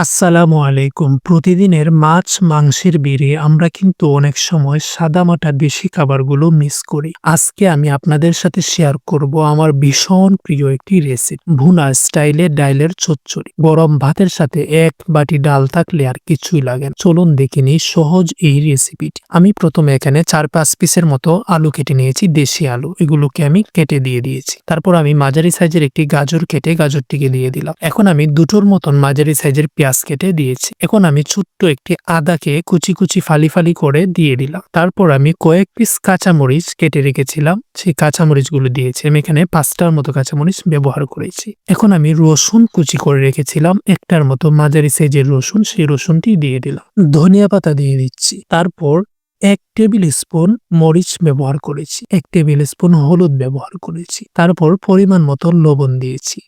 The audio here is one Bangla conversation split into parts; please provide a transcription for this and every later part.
আসসালামু আলাইকুম। প্রতিদিনের মাছ, মাংসের বেড়ে আমরা কিন্তু অনেক সময় সাদামাটা দেশি খাবারগুলো মিস করি। আজকে আমি আপনাদের সাথে শেয়ার করব আমার ভীষণ প্রিয় একটি রেসিপি। ভুনা স্টাইলে ডাইলের চচ্চড়ি। গরম ভাতের সাথে এক বাটি ডাল থাকলে আর কিছুই লাগে না। চলুন দেখে নিই সহজ এই রেসিপিটি। আমি প্রথমে এখানে ৪-৫ পিসের মতো আলু কেটে নিয়েছি, দেশি আলু। এগুলোকে আমি কেটে দিয়ে দিয়েছি। তারপর আমি মাঝারি সাইজের একটি গাজর কেটে গাজরটিকে দিয়ে দিলাম। এখন আমি দুটোর মতন মাঝারি সাইজের পেঁয়াজ কেটে দিয়েছি। এখন আমি ছোট্ট একটি আদাকে কুচি কুচি ফালি ফালি করে দিয়ে দিলাম। তারপর আমি কয়েক পিস কাঁচামরিচ কেটে রেখেছিলাম, সেই কাঁচামরিচগুলো দিয়েছি। আমি এখানে ৫টার মতো কাঁচামরিচ ব্যবহার করেছি। এখন আমি রসুন কুচি করে রেখেছিলাম, একটার মতো মাঝারি সাইজের রসুন, সেই রসুনটি দিয়ে দিলাম। ধনিয়া পাতা দিয়ে দিচ্ছি। তারপর ১ টেবিল স্পুন মরিচ ব্যবহার করেছি, ১ টেবিল স্পুন হলুদ ব্যবহার করেছি। তারপর পরিমাণ মতো লবণ দিয়েছি।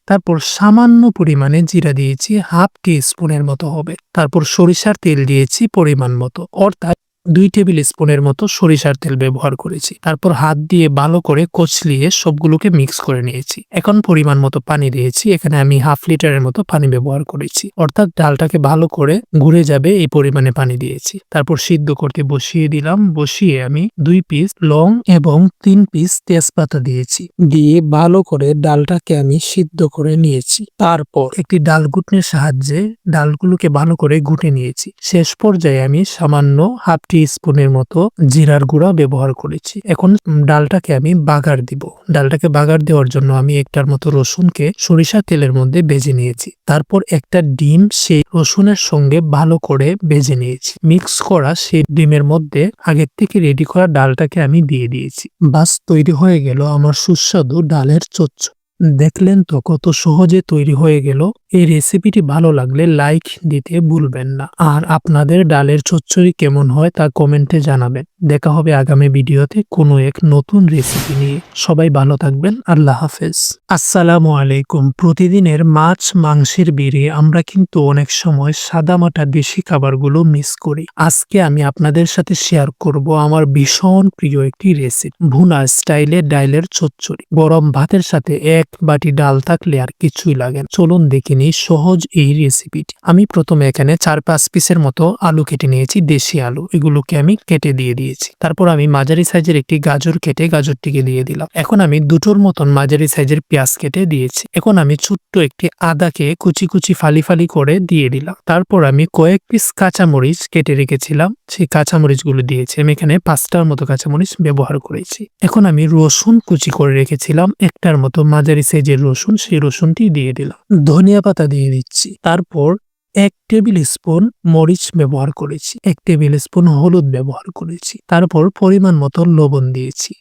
তারপর সামান্য পরিমাণে জিরা দিয়েছি, হাফ টি স্পুনের মতো হবে। তারপর সরিষার তেল দিয়েছি পরিমাণ মতো, অর্থাৎ ২ টেবিল স্পুনের মতো সরিষার তেল ব্যবহার করেছি। তারপর হাত দিয়ে ভালো করে কচলিয়ে সবগুলোকে মিক্স করে নিয়েছি। এখন পরিমাণ মতো পানি দিয়েছি। এখানে আমি হাফ লিটারের মতো পানি ব্যবহার করেছি, অর্থাৎ ডালটাকে ভালো করে ঘুরে যাবে এই পরিমাণে পানি দিয়েছি। তারপর সিদ্ধ করতে বসিয়ে দিলাম। বসিয়ে আমি ২ পিস লং এবং ৩ পিস তেজপাতা দিয়েছি। দিয়ে ভালো করে ডালটাকে আমি সিদ্ধ করে নিয়েছি। তারপর একটি ডাল ঘুটনির সাহায্যে ডালগুলোকে ভালো করে ঘুটে নিয়েছি। শেষ পর্যায়ে আমি সামান্য হাফ টি স্পুনের মতো জিরার গুঁড়া ব্যবহার করেছি। এখন ডালটাকে আমি বাগার দিব। ডালটাকে বাগার দেওয়ার জন্য আমি একটার মতো রসুনকে সরিষার তেলের মধ্যে ভেজে নিয়েছি। তারপর একটা ডিম সেই রসুনের সঙ্গে ভালো করে ভেজে নিয়েছি। মিক্স করা সেই ডিমের মধ্যে আগের থেকে রেডি করা ডালটাকে আমি দিয়ে দিয়েছি। বাস, তৈরি হয়ে গেল আমার সুস্বাদু ডালের চচ্চড়ি। দেখলেন তো কত সহজে তৈরি হয়ে গেল। এই রেসিপিটি ভালো লাগলে লাইক দিতে ভুলবেন না। আর আপনাদের ডালের চচ্চড়ি কেমন হয় তা কমেন্টে জানাবেন। দেখা হবে আগামী ভিডিওতে কোনো এক নতুন রেসিপি নিয়ে। সবাই ভালো থাকবেন। আল্লাহ হাফেজ। আসসালামু আলাইকুম। প্রতিদিনের মাছ, মাংসের বেড়ে আমরা কিন্তু অনেক সময় সাদামাটা দেশি খাবারগুলো মিস করি। আজকে আমি আপনাদের সাথে শেয়ার করব আমার ভীষণ প্রিয় একটি রেসিপি। ভুনা স্টাইলে ডাইলের চচ্চড়ি। গরম ভাতের সাথে এক বাটি ডাল থাকলে আর কিছুই লাগে না। চলুন দেখে নিই সহজ এই রেসিপিটি। আমি প্রথমে এখানে ৪-৫ পিসের মতো আলু কেটে নিয়েছি, দেশি আলু। এগুলোকে আমি কেটে দিয়ে দিয়েছি। তারপর আমি মাঝারি সাইজের একটি গাজর কেটে গাজরটিকে দিয়ে দিলাম। এখন আমি দুটোর মতন মাঝারি সাইজের পেঁয়াজ কেটে দিয়েছি। এখন আমি ছোট্ট একটি আদাকে কুচি কুচি ফালি ফালি করে দিয়ে দিলাম। তারপর আমি কয়েক পিস কাঁচামরিচ কেটে রেখেছিলাম, সেই কাঁচামরিচগুলো দিয়েছি। আমি এখানে ৫টার মতো কাঁচামরিচ ব্যবহার করেছি। এখন আমি রসুন কুচি করে রেখেছিলাম, একটার মতো মাঝারি সাইজের রসুন, সেই রসুনটি দিয়ে দিলাম। ধনিয়া পাতা দিয়ে দিচ্ছি। তারপর ১ টেবিল স্পুন মরিচ ব্যবহার করেছি, ১ টেবিল স্পুন হলুদ ব্যবহার করেছি। তারপর পরিমাণ মতো লবণ দিয়েছি।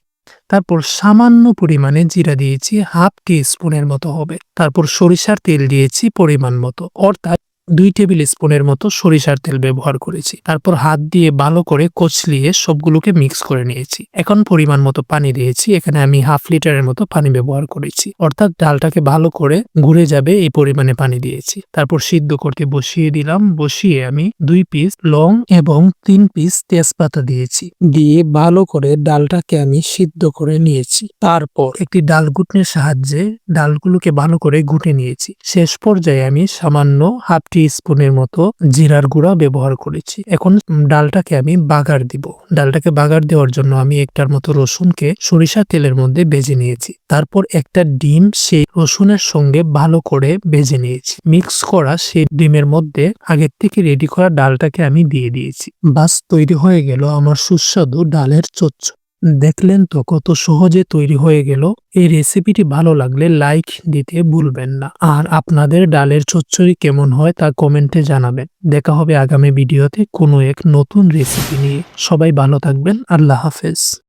তারপর সামান্য পরিমাণে জিরা দিয়েছি, হাফ টি স্পুনের মতো হবে। তারপর সরিষার তেল দিয়েছি পরিমাণ মতো, অর্থাৎ ২ টেবিল স্পুনের মতো সরিষার তেল ব্যবহার করেছি। তারপর হাত দিয়ে ভালো করে কচলিয়ে সবগুলোকে মিক্স করে নিয়েছি। এখন পরিমাণ মতো পানি দিয়েছি। এখানে আমি হাফ লিটারের মতো পানি ব্যবহার করেছি, অর্থাৎ ডালটাকে ভালো করে ঘুরে যাবে এই পরিমাণে পানি দিয়েছি। তারপর সিদ্ধ করতে বসিয়ে দিলাম। বসিয়ে আমি ২ পিস লং এবং ৩ পিস তেজপাতা দিয়েছি। দিয়ে ভালো করে ডালটাকে আমি সিদ্ধ করে নিয়েছি। তারপর একটি ডাল ঘুটনির সাহায্যে ডালগুলোকে ভালো করে ঘুটে নিয়েছি। শেষ পর্যায়ে আমি সামান্য হাফ টি স্পুনের মতো জিরার গুঁড়া ব্যবহার করেছি। এখন ডালটাকে আমি বাগার দিব। ডালটাকে বাগার দেওয়ার জন্য আমি একটার মতো রসুনকে সরিষার তেলের মধ্যে ভেজে নিয়েছি। তারপর একটা ডিম সেই রসুনের সঙ্গে ভালো করে ভেজে নিয়েছি। মিক্স করা সেই ডিমের মধ্যে আগের থেকে রেডি করা ডালটাকে আমি দিয়ে দিয়েছি। বাস, তৈরি হয়ে গেল আমার সুস্বাদু ডালের চচ্চড়ি। দেখলেন তো কত সহজে তৈরি হয়ে গেল। এই রেসিপিটি ভালো লাগলে লাইক দিতে ভুলবেন না। আর আপনাদের ডালের চচ্চড়ি কেমন হয় তা কমেন্টে জানাবেন। দেখা হবে আগামী ভিডিওতে কোনো এক নতুন রেসিপি নিয়ে। সবাই ভালো থাকবেন। আল্লাহ হাফেজ।